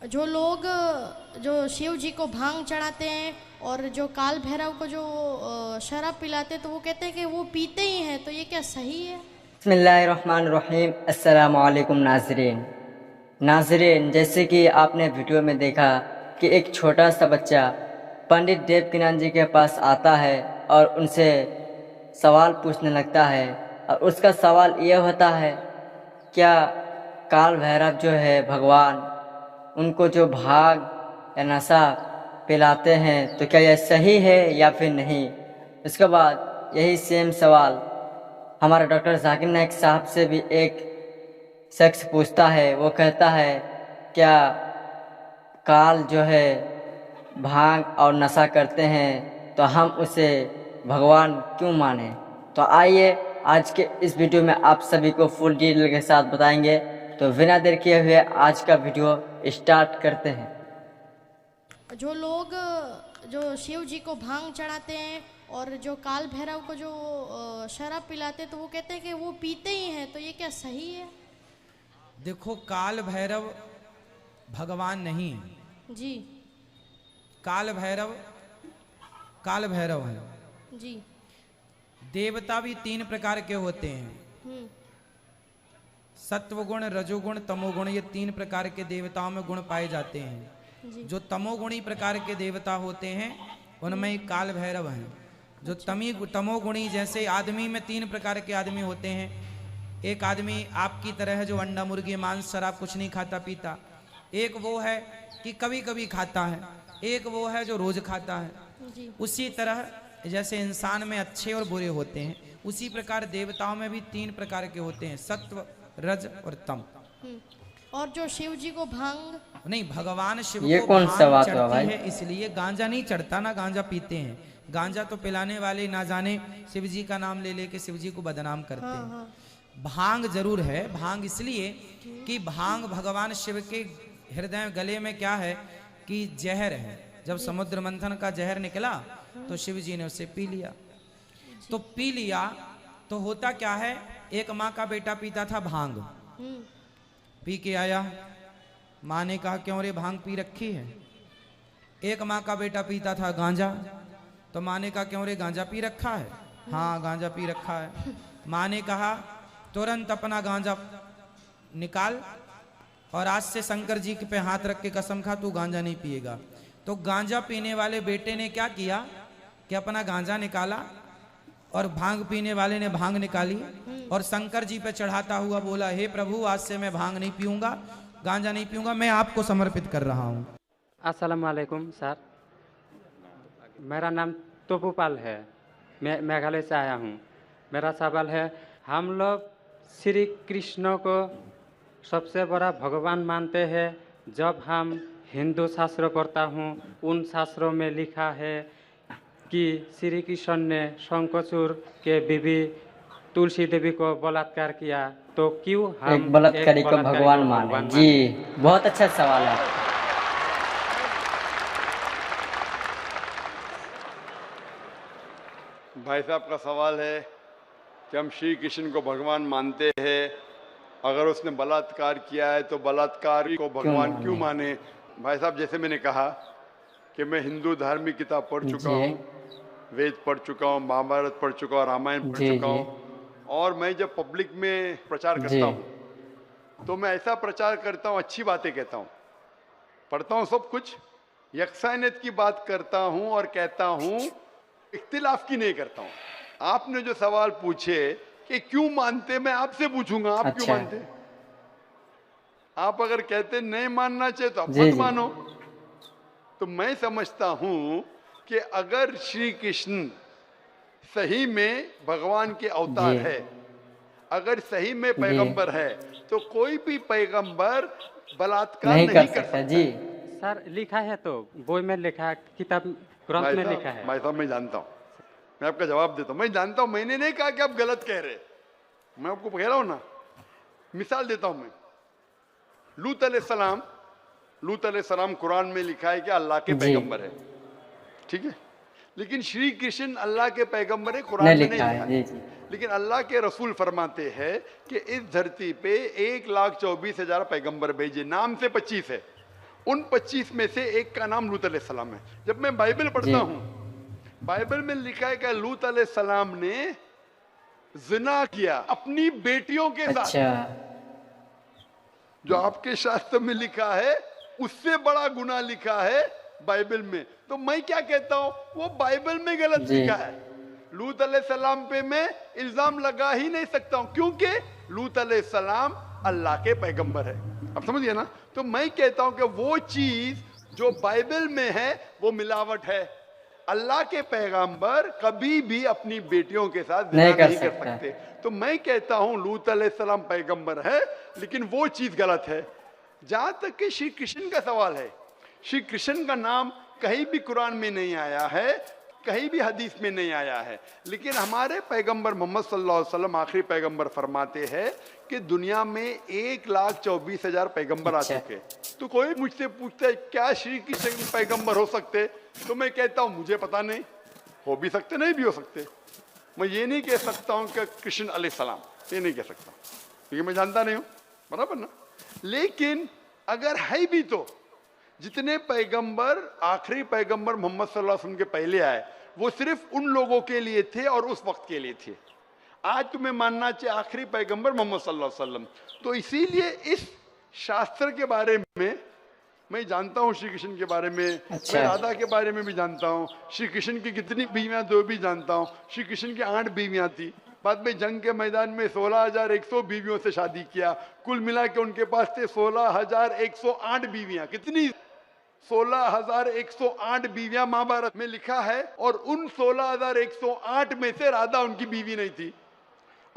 जो लोग जो शिव जी को भांग चढ़ाते हैं और जो काल भैरव को जो शराब पिलाते हैं तो वो कहते हैं कि वो पीते ही हैं, तो ये क्या सही है? बिस्मिल्लाहिर्रहमानिर्रहीम। अस्सलामु अलैकुम नाज़रीन, जैसे कि आपने वीडियो में देखा कि एक छोटा सा बच्चा पंडित देवकीनंद जी के पास आता है और उनसे सवाल पूछने लगता है और उसका सवाल ये होता है, क्या काल भैरव जो है भगवान उनको जो भाग या नशा पिलाते हैं तो क्या यह सही है या फिर नहीं। उसके बाद यही सेम सवाल हमारे डॉक्टर जाकिर नाइक साहब से भी एक शख्स पूछता है। वो कहता है, क्या काल जो है भांग और नशा करते हैं तो हम उसे भगवान क्यों माने। तो आइए आज के इस वीडियो में आप सभी को फुल डिटेल के साथ बताएंगे। तो बिना देर किए हुए आज का वीडियो स्टार्ट करते हैं। जो लोग जो शिव जी को भांग चढ़ाते हैं और जो काल भैरव को जो शराब पिलाते हैं तो वो कहते हैं कि वो पीते ही हैं, तो ये क्या सही है? देखो, काल भैरव भगवान नहीं है जी काल भैरव है। जी। देवता भी तीन प्रकार के होते हैं, हम्म। सत्वगुण, रजोगुण, तमोगुण। ये तीन प्रकार के देवताओं में गुण पाए जाते हैं। जी। जो तमोगुणी प्रकार के देवता होते हैं उनमें काल भैरव हैं। जो तमोगुणी, जैसे आदमी में तीन प्रकार के आदमी होते हैं। एक आदमी आपकी तरह है जो अंडा, मुर्गी, मांस, शराब कुछ नहीं खाता पीता। एक वो है कि कभी कभी खाता है। एक वो है जो रोज खाता है। जी। उसी तरह जैसे इंसान में अच्छे और बुरे होते हैं, उसी प्रकार देवताओं में भी तीन प्रकार के होते हैं, सत्व, रज और तम। और जो शिव जी को भांग नहीं, भगवान शिव ये को कौन सा भांग बात हुआ चढ़ती भाई? है, इसलिए गांजा नहीं चढ़ता ना। गांजा पीते हैं। गांजा तो पिलाने वाले ना जाने शिव जी का नाम ले लेके शिव जी को बदनाम करते हाँ हैं। हाँ। भांग जरूर है। भांग इसलिए कि भांग भगवान शिव के हृदय गले में क्या है कि जहर है। जब समुद्र मंथन का जहर निकला तो शिव जी ने उसे पी लिया। तो पी लिया तो होता क्या है, एक माँ का बेटा पीता था भांग। पी के आया, माँ ने कहा क्यों रे भांग पी रखी है। एक माँ का बेटा पीता था गांजा, तो माँ ने कहा क्यों रे गांजा पी रखा है। हाँ, गांजा पी रखा है। माँ ने कहा तुरंत अपना गांजा निकाल और आज से शंकर जी पे हाथ रख के कसम खा तू गांजा नहीं पिएगा। तो गांजा पीने वाले बेटे ने क्या किया कि अपना गांजा निकाला और भांग पीने वाले ने भांग निकाली और शंकर जी पे चढ़ाता हुआ बोला, हे प्रभु, आज से मैं भांग नहीं पीऊंगा, गांजा नहीं पीऊंगा, मैं आपको समर्पित कर रहा हूँ। अस्सलाम वालेकुम सर, मेरा नाम तोपूपाल है। मैं मेघालय से आया हूँ। मेरा सवाल है, हम लोग श्री कृष्ण को सबसे बड़ा भगवान मानते हैं। जब हम हिंदू शास्त्र पढ़ता हूँ, उन शास्त्रों में लिखा है कि श्री कृष्ण ने शंखचूड़ के बीवी तुलसी देवी को बलात्कार किया, तो क्यों हम एक बलात्कारी को भगवान माने? जी, बहुत अच्छा सवाल है। भाई साहब का सवाल है कि हम श्री कृष्ण को भगवान मानते हैं, अगर उसने बलात्कार किया है तो बलात्कारी को भगवान क्यों माने। भाई साहब, जैसे मैंने कहा कि मैं हिंदू धार्मिक किताब पढ़ चुका हूँ, वेद पढ़ चुका हूँ, महाभारत पढ़ चुका हूँ, रामायण पढ़ चुका हूँ। और मैं जब पब्लिक में प्रचार करता हूँ तो मैं ऐसा प्रचार करता हूँ, अच्छी बातें कहता हूँ, पढ़ता हूँ सब कुछ, यकसानियत की बात करता हूँ और कहता हूँ, इख्तिलाफ की नहीं करता हूँ। आपने जो सवाल पूछे कि क्यों मानते, मैं आपसे पूछूंगा आप क्यों मानते। आप अगर कहते नहीं मानना चाहिए तो आप मत मानो। तो मैं समझता हूं कि अगर श्री कृष्ण सही में भगवान के अवतार है, अगर सही में पैगंबर है, तो कोई भी पैगंबर बलात्कार नहीं कर सकता। जी सर, लिखा है तो बोई में लिखा है, किताब ग्रंथ में लिखा है। भाई साहब, मैं जानता हूँ, मैं आपका जवाब देता हूँ। मैं जानता हूँ, मैंने नहीं कहा कि आप गलत कह रहे, मैं आपको कह रहा हूँ ना। मिसाल देता हूँ मैं, लूत अलैहिस्सलाम कुरान में लिखा है कि अल्लाह के पैगंबर है, ठीक है। लेकिन श्री कृष्ण अल्लाह के पैगंबर है, कुरान में नहीं लिखा है। लेकिन अल्लाह के रसूल फरमाते हैं कि इस धरती पे 1,24,000 पैगंबर भेजे, नाम से 25 है। उन 25 में से एक का नाम लूत अलैहिस्सलाम है। जब मैं बाइबल पढ़ता जी। हूं, बाइबल में लिखा है कि लूत अलैहिस्सलाम ने जिना किया अपनी बेटियों के साथ। अच्छा। जो आपके शास्त्र में लिखा है उससे बड़ा गुनाह लिखा है बाइबल में। तो मैं क्या कहता हूं, वो बाइबल में गलत जी। लिखा है। लूत अलैहिस्सलाम पे मैं इल्जाम लगा ही नहीं सकता हूं, क्योंकि लूत अलैहिस्सलाम अल्लाह के पैगंबर है। अब समझिए ना। तो मैं कहता हूं कि वो चीज जो बाइबल में है वो मिलावट है। अल्लाह के पैगंबर कभी भी अपनी बेटियों के साथ जिना नहीं कर नहीं कर सकता। सकते। तो मैं कहता हूं लूत अलैहिस्सलाम पैगंबर है, लेकिन वो चीज गलत है। जहां तक कि श्री कृष्ण का सवाल है, श्री कृष्ण का नाम कहीं भी कुरान में नहीं आया है, कहीं भी हदीस में नहीं आया है। लेकिन हमारे पैगंबर मोहम्मद सल्लल्लाहु अलैहि वसल्लम आखिरी पैगंबर फरमाते हैं कि दुनिया में 1,24,000 पैगंबर आ अच्छा। चुके। तो कोई मुझसे पूछता है क्या श्री कृष्ण पैगंबर हो सकते, तो मैं कहता हूं मुझे पता नहीं, हो भी सकते नहीं भी हो सकते। मैं ये नहीं कह सकता हूं कि कृष्ण अलैहिस्सलाम, ये नहीं कह सकता क्योंकि मैं जानता नहीं हूं, बराबर ना। लेकिन अगर है भी तो जितने पैगंबर आखिरी पैगंबर मोहम्मद सल्लल्लाहु अलैहि वसल्लम के पहले आए वो सिर्फ उन लोगों के लिए थे और उस वक्त के लिए थे। आज तुम्हें मानना चाहिए आखिरी पैगंबर मोहम्मद सल्लल्लाहु अलैहि वसल्लम। तो इसीलिए इस शास्त्र के बारे में मैं जानता हूँ, श्री कृष्ण के बारे में, अच्छा। मैं राधा के बारे में भी जानता हूँ, श्री कृष्ण की कितनी बीवियां तो भी जानता हूँ। श्री कृष्ण की 8 बीवियां थी, बाद में जंग के मैदान में 16,100 बीवियों से शादी किया। कुल मिला के उनके पास थे 16,108 बीवियां। कितनी? 16,108 बीवियां महाभारत में लिखा है, और उन 16,108 में से राधा उनकी बीवी नहीं थी।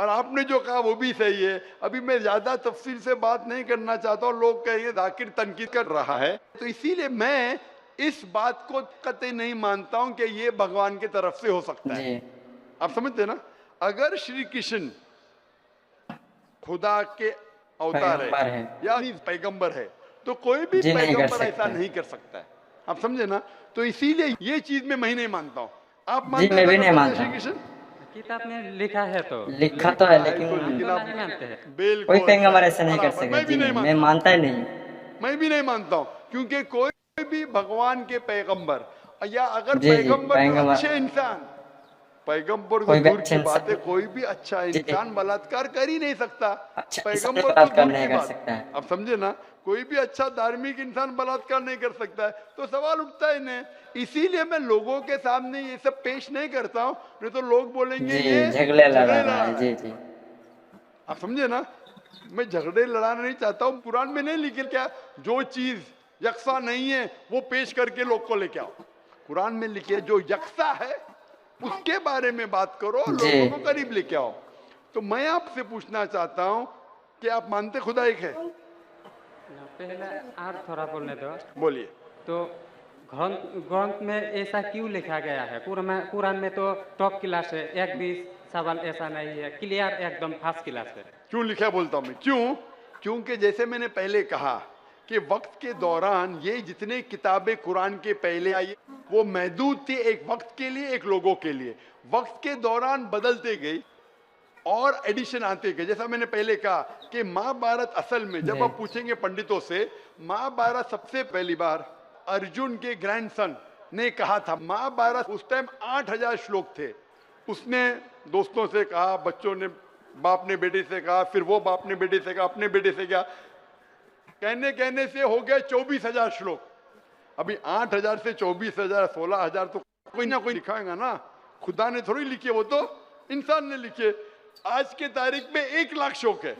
और आपने जो कहा वो भी सही है। अभी मैं ज्यादा तफसील से बात नहीं करना चाहता हूँ, लोग कहेंगे जाकिर तनकीद कर रहा है, तो इसीलिए मैं इस बात को कतई नहीं मानता हूं कि ये भगवान की तरफ से हो सकता है। जी। आप समझते ना। अगर श्री कृष्ण खुदा के अवतार पैगंबर है है। या पैगंबर है तो कोई भी जी, नहीं कर पैगंबर ऐसा सकता। नहीं कर सकता है। आप समझे ना। तो इसीलिए ये चीज में मैं नहीं मानता हूँ। आप जी, मानते मैं भी हैं नहीं मानता श्री हूँ। कृष्ण? किताब में लिखा है तो लिखा तो है, तो लेकिन लेकिन आप नहीं मानते हैं। बिल्कुल कोई पैगंबर ऐसा नहीं कर बराबर। सकेगा। मैं भी जी नहीं नहीं, मैं मानता, मानता ही नहीं। मैं भी नहीं मानता हूँ, क्योंकि कोई भी भगवान के पैगंबर या अगर जी, जी, पैगंबर तो पैगंबर- अच्छे इंसान, पैगंबर कोई तो भी दूर अच्छे की बात है, इंसान- कोई भी अच्छा जी। इंसान बलात्कार कर ही नहीं सकता। अच्छा, पैगंबर इंसान तो बलात्कार दूर नहीं की कर बात। सकता है। अब समझे ना। कोई भी अच्छा धार्मिक इंसान बलात्कार नहीं कर सकता है, तो सवाल उठता ही नहीं। इसीलिए मैं लोगों के सामने ये सब पेश नहीं करता हूँ, नहीं तो लोग बोलेंगे जी, ये झगड़े लड़ा रहा है। है। जी जी। आप समझे ना। मैं झगड़े लड़ाना नहीं चाहता हूँ। कुरान में नहीं लिखे क्या, जो चीज यकसा नहीं है वो पेश करके लोग को लेके आओ। कुरान में लिखे जो यकसा है उसके बारे में बात करो, जी। लोगों को करीब लेके आओ। तो मैं आपसे पूछना चाहता हूँ कि आप मानते खुदा एक है? पहले और थोड़ा बोलने दो। बोलिए। तो ग्रंथ में ऐसा क्यों लिखा गया है? कुरान में तो टॉप क्लास है, एक भी सवाल ऐसा नहीं है, क्लियर एकदम फर्स्ट क्लास है। क्यों लिखा बोलता हूं मैं, क्यों? क्योंकि जैसे मैंने पहले कहा कि वक्त के दौरान ये जितने किताबें कुरान के पहले आई वो महदूद थी, एक वक्त के लिए, एक लोगों के लिए। वक्त के दौरान बदलते गई और एडिशन आते गए। जैसा मैंने पहले कहा कि महाभारत असल में जब आप पूछेंगे पंडितों से, महाभारत सबसे पहली बार अर्जुन के ग्रैंडसन ने कहा था। महाभारत उस टाइम 8,000 श्लोक थे। उसने दोस्तों से कहा, बच्चों ने बाप ने बेटे से कहा, फिर वो बाप ने बेटे से कहा, अपने बेटे से कहा, कहने से हो गए 24,000 श्लोक। अभी 8,000 से 24,000 16,000 तो कोई ना कोई लिखाएगा ना। खुदा ने थोड़ी लिखे, वो तो इंसान ने लिखे। आज के तारीख में 1,00,000 श्लोक है।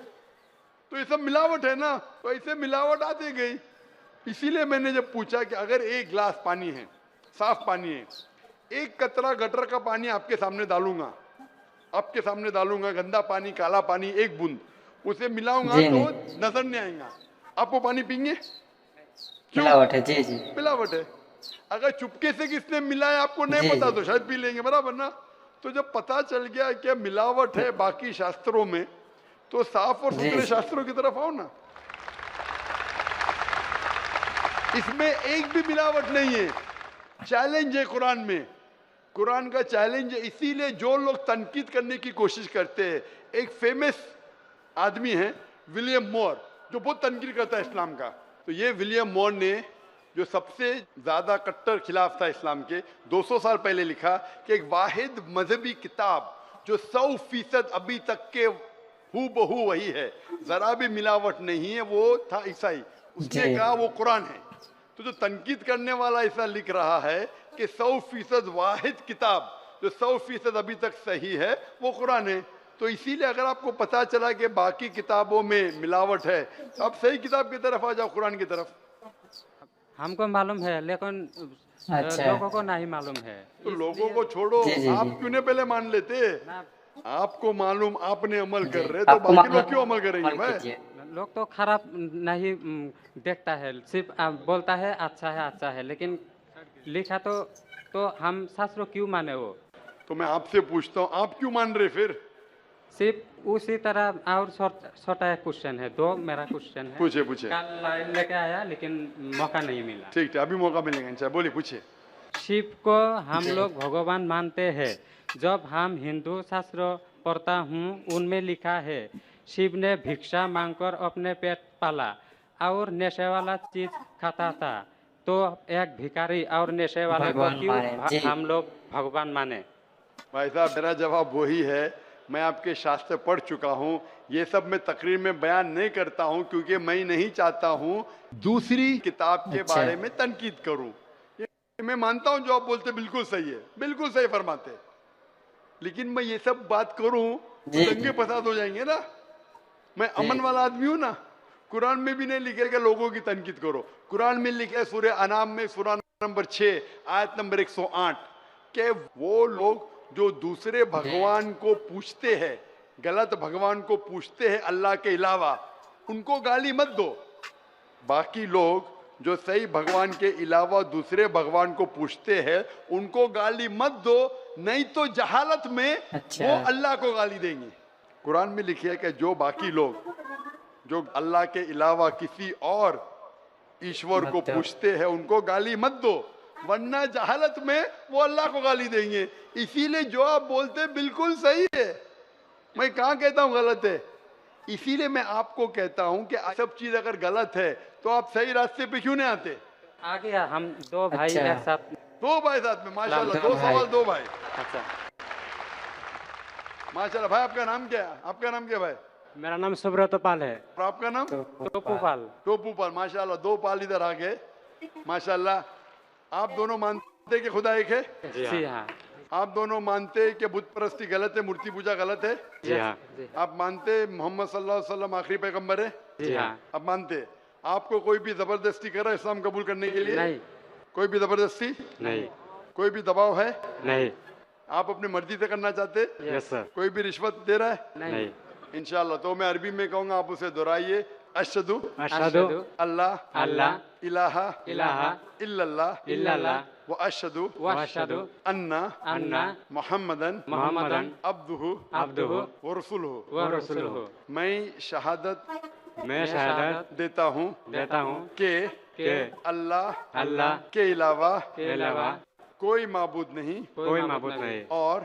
तो ये सब मिलावट है ना। तो ऐसे मिलावट आती गई। इसीलिए मैंने जब पूछा कि अगर एक गिलास पानी है, साफ पानी है, एक कतरा गटर का पानी आपके सामने डालूंगा, आपके सामने डालूंगा, गंदा पानी, काला पानी, एक बूंद उसे मिलाऊंगा जी तो नहीं। नजर नहीं आएगा। आप वो पानी पीएंगे? मिलावट है। जी जी। मिलावट है। अगर चुपके से किसने मिलाया आपको नहीं जी, पता जी। तो शायद पी लेंगे, बराबर ना। तो जब पता चल गया कि मिलावट है बाकी शास्त्रों में, तो साफ और जी, सुथरे जी। शास्त्रों की तरफ आओ ना। इसमें एक भी मिलावट नहीं है। चैलेंज है कुरान में, कुरान का चैलेंज है। इसीलिए जो लोग तनकीद करने की कोशिश करते हैं, एक फेमस आदमी है विलियम मोर, जो बहुत तनकीद करता है इस्लाम का। तो ये विलियम मोर ने, जो सबसे ज्यादा कट्टर खिलाफ था इस्लाम के, 200 साल पहले लिखा कि एक वाहिद मजहबी किताब जो 100% अभी तक के हूबहू वही है, जरा भी मिलावट नहीं है, वो था ईसाई। उसने जी। कहा वो कुरान है। तो जो तनकीद करने वाला ऐसा लिख रहा है कि 100% वाहिद किताब जो 100% अभी तक सही है वो कुरान है। तो इसीलिए अगर आपको पता चला कि बाकी किताबों में मिलावट है, तो आप सही किताब की तरफ आ जाओ, कुरान की तरफ। हमको मालूम है, लेकिन अच्छा। लोगों को नहीं मालूम है। तो लोगों को छोड़ो, जी, जी, आप जी। क्यों नहीं पहले मान लेते? ना, आपको मालूम, आपने अमल कर रहे, तो आपको बाकी लोग मालूम- क्यों अमल करेंगे अमल भाई? कीजिए। लोग तो खराब नहीं देखता है, सिर्फ बोलता है अच्छा है, लेकिन लिखा तो हम शास्त्रों क्यों माने वो? तो मैं आपसे पूछता हूँ, आप क्यों मान रहे फिर? सिर्फ उसी तरह। और छोटा एक क्वेश्चन है, दो मेरा क्वेश्चन है। पूछे पूछे। कल लेके आया लेकिन मौका नहीं मिला। ठीक है, अभी मौका मिलेगा इंशाल्लाह। बोलिए, पूछिए। शिव को हम लोग भगवान मानते हैं। जब हम हिंदू शास्त्र पढ़ता हूँ, उनमें लिखा है शिव ने भिक्षा मांगकर अपने पेट पाला और नशे वाला चीज खाता था। तो एक भिखारी और नशे वाले को भगवान क्यों माने, जी। हम लोग भगवान माने? भाई साहब, मेरा जवाब वही है, मैं आपके शास्त्र पढ़ चुका हूँ। ये सब मैं तकरीर में बयान नहीं करता हूँ, क्योंकि मैं नहीं चाहता हूँ दूसरी किताब के अच्छा। बारे में तनकीद करूँ। ये मैं मानता हूँ जो आप बोलते बिल्कुल सही है, बिल्कुल सही फरमाते, लेकिन मैं ये सब बात करूँ जी। तो दंगे फसाद हो जाएंगे ना। मैं अमन वाला आदमी हूँ ना। कुरान में भी नहीं लिखे कि लोगों की तनकीद करो। कुरान में लिखे है सूरह अनाम में, सूरह नंबर 6 आयत नंबर 108, कि वो लोग जो दूसरे भगवान को पूछते हैं, गलत भगवान को पूछते हैं अल्लाह के अलावा, उनको गाली मत दो। बाकी लोग जो सही भगवान के अलावा दूसरे भगवान को पूछते हैं, उनको गाली मत दो, नहीं तो जहालत में अच्छा। वो अल्लाह को गाली देंगे। कुरान में लिखी है कि जो बाकी लोग जो अल्लाह के अलावा किसी और ईश्वर को मत दो। पूछते हैं, उनको गाली मत दो, वरना जहालत में वो अल्लाह को गाली देंगे। इसीलिए जो आप बोलते हैं बिल्कुल सही है, मैं कहाँ कहता हूँ गलत है। इसीलिए मैं आपको कहता हूँ कि सब चीज अगर गलत है तो आप सही रास्ते पे क्यों नहीं आते? आ गया, हम दो भाई अच्छा। एक साथ। दो भाई साथ में, माशाल्लाह, दो दो भाई। सवाल, दो भाई, अच्छा, माशाल्लाह। भाई आपका नाम क्या है? आपका नाम क्या भाई? मेरा नाम सुब्रत पाल है। और आपका नाम? टोपू पाल। टोपू पाल, माशाल्लाह। दो पाल इधर आ गए, माशाल्लाह। आप दोनों मानते कि खुदा एक है? जी हाँ। आप दोनों मानते कि बुत परस्ती गलत है, मूर्ति पूजा गलत है? जी हाँ। आप मानते मोहम्मद सल्लल्लाहु अलैहि वसल्लम आखिरी पैगंबर है? जी हाँ। आप मानते? आपको कोई भी जबरदस्ती कर रहा है इस्लाम कबूल करने के लिए? नहीं। कोई भी जबरदस्ती? नहीं। कोई भी दबाव है? नहीं। आप अपनी मर्जी से करना चाहते? Yes sir. कोई भी रिश्वत दे रहा है? नहीं। इंशाल्लाह। तो मैं अरबी में कहूंगा, आप उसे दोहराइए। अशहदु अशहदु अल्लाह अल्लाह इलाहा इलाहा इल्लल्लाह इल्लल्लाह व अशहदु व अशहदु अन्ना अन्ना मुहम्मदन मुहम्मदन अब्दुहु अब्दुहु व रसूलुहु। व रसूलुहु। मैं शहादत मैं शहादत देता हूँ देता हूँ कि कि अल्लाह अल्लाह के अलावा के अलावा कोई माबूद नहीं कोई माबूद नहीं और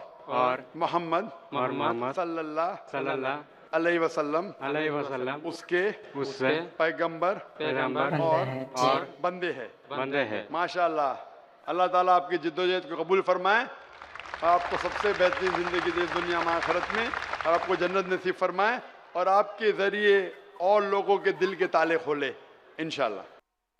मोहम्मद मोहम्मद सल्लल्लाहु सल्लल्लाहु अलैहि वसल्लम अलैहि वसल्लम उसके उससे पैगंबर पैगंबर और बंदे हैं। बंदे हैं। माशाल्लाह। अल्लाह ताला आपकी जिद्दोजहद को कबूल फरमाए, आपको सबसे बेहतरीन जिंदगी दे दुनिया में आखिरत में, और आपको जन्नत नसीब फरमाए, और आपके जरिए और लोगों के दिल के ताले खोले इंशाल्लाह।